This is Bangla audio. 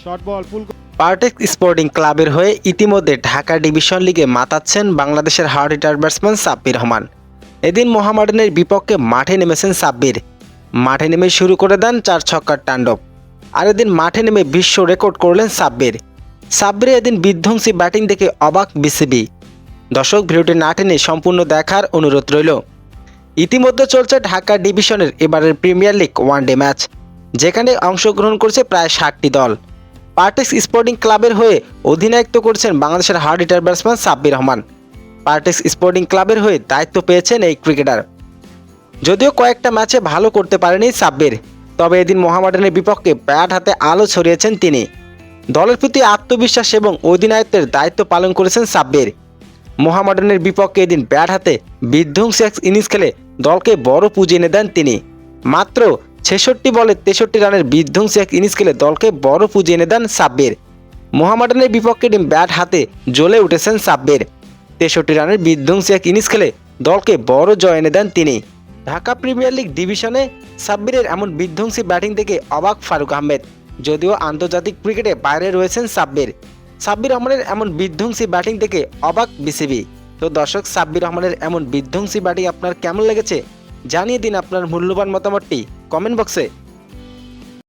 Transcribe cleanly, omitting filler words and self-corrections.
শর্ট বল ফুল। পার্টেক্স স্পোর্টিং ক্লাবের হয়ে ইতিমধ্যে ঢাকা ডিভিশন লিগে মাতাচ্ছেন বাংলাদেশের hard hitter batsman Sabbir Rahman. এদিন মোহামেডানের বিপক্ষে মাঠে নেমেছেন সাব্বির। মাঠে নেমে শুরু করে দেন 4 ছক্কার তাণ্ডব। আর এদিন মাঠে নেমে বিশ্ব রেকর্ড করলেন সাব্বির। সাব্বিরের এদিন বিধ্বংসী ব্যাটিং দেখে অবাক বিসিবি। দর্শক, ভিডিওটি না টেনে সম্পূর্ণ দেখার অনুরোধ রইল। ইতিমধ্যে চলছে ঢাকা ডিভিশনের এবারের প্রিমিয়ার লিগ ওয়ানডে ম্যাচ, যেখানে অংশগ্রহণ করছে প্রায় 60টি দল। পার্টেক্স স্পোর্টিং ক্লাবের হয়ে অধিনায়কত্ব করছেন বাংলাদেশের hard hitter batsman Sabbir Rahman. Partex sporting ক্লাবের হয়ে দায়িত্ব পেয়েছেন এই ক্রিকেটার। যদিও কয়েকটা ম্যাচে ভালো করতে পারেনি সাব্বির, তবে এদিন মোহামেডানের বিপক্ষে ব্যাট হাতে আলো ছড়িয়েছেন তিনি। দলের প্রতি আত্মবিশ্বাস এবং অধিনায়কত্বের দায়িত্ব পালন করেছেন সাব্বির। মোহামেডানের বিপক্ষে এদিন ব্যাট হাতে বিধ্বংসী এক ইনিংস খেলে দলকে বড় পুঁজি এনে দেন তিনি। মাত্র 66 বলে 63 রানের বিধ্বংসী এক ইনিংস খেলে দলকে বড় পুঁজি এনে দেন সাব্বির। মোহামেডানের বিপক্ষে এদিন ব্যাট হাতে জ্বলে উঠেছেন সাব্বির। 63 রানের বিধ্বংসী এক ইনিংস খেলে দলকে বড় জয় এনে দেন তিনি। ঢাকা প্রিমিয়ার লিগ ডিভিশনে সাব্বিরের এমন বিধ্বংসী ব্যাটিং দেখে অবাক ফারুক আহমেদ। যদিও আন্তর্জাতিক ক্রিকেটে বাইরে রয়েছেন সাব্বির রহমানের এমন বিধ্বংসী ব্যাটিং দেখে অবাক বিসিবি। তো দর্শক, সাব্বির রহমানের এমন বিধ্বংসী ব্যাটিং আপনার কেমন লেগেছে জানিয়ে দিন আপনার মূল্যবান মতামতটি কমেন্ট বক্সে।